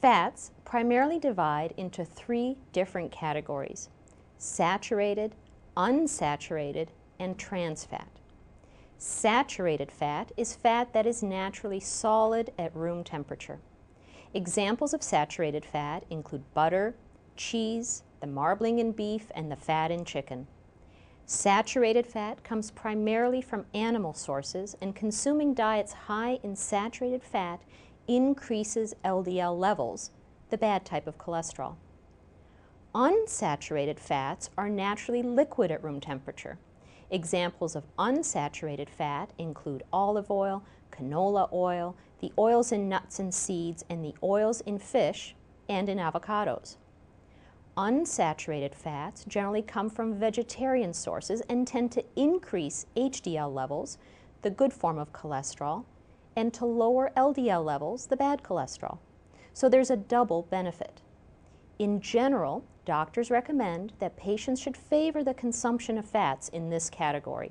Fats primarily divide into three different categories: saturated, unsaturated, and trans fat. Saturated fat is fat that is naturally solid at room temperature. Examples of saturated fat include butter, cheese, the marbling in beef, and the fat in chicken. Saturated fat comes primarily from animal sources, and consuming diets high in saturated fat increases LDL levels, the bad type of cholesterol. Unsaturated fats are naturally liquid at room temperature. Examples of unsaturated fat include olive oil, canola oil, the oils in nuts and seeds, and the oils in fish and in avocados. Unsaturated fats generally come from vegetarian sources and tend to increase HDL levels, the good form of cholesterol, and to lower LDL levels, the bad cholesterol. So there's a double benefit. In general, doctors recommend that patients should favor the consumption of fats in this category.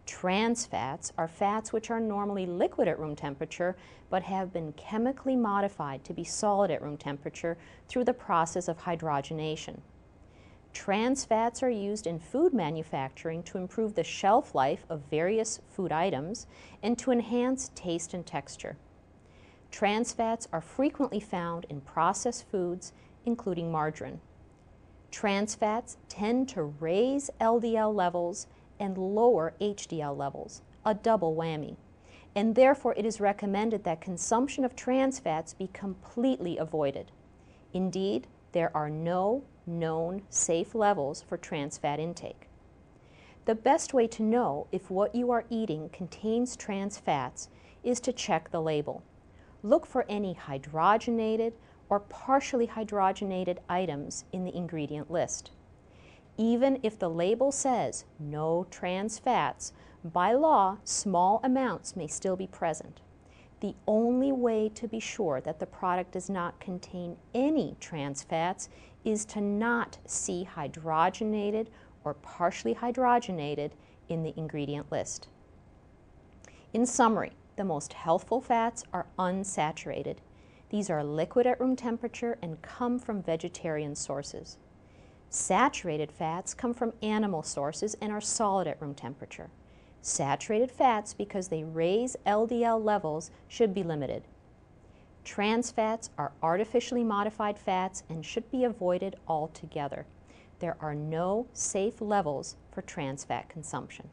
Trans fats are fats which are normally liquid at room temperature but have been chemically modified to be solid at room temperature through the process of hydrogenation. Trans fats are used in food manufacturing to improve the shelf life of various food items and to enhance taste and texture. Trans fats are frequently found in processed foods, including margarine. Trans fats tend to raise LDL levels and lower HDL levels, a double whammy, and therefore it is recommended that consumption of trans fats be completely avoided. Indeed, there are no known safe levels for trans fat intake. The best way to know if what you are eating contains trans fats is to check the label. Look for any hydrogenated or partially hydrogenated items in the ingredient list. Even if the label says no trans fats, by law, small amounts may still be present. The only way to be sure that the product does not contain any trans fats is to not see hydrogenated or partially hydrogenated in the ingredient list. In summary, the most healthful fats are unsaturated. These are liquid at room temperature and come from vegetarian sources. Saturated fats come from animal sources and are solid at room temperature. Saturated fats, because they raise LDL levels, should be limited. Trans fats are artificially modified fats and should be avoided altogether. There are no safe levels for trans fat consumption.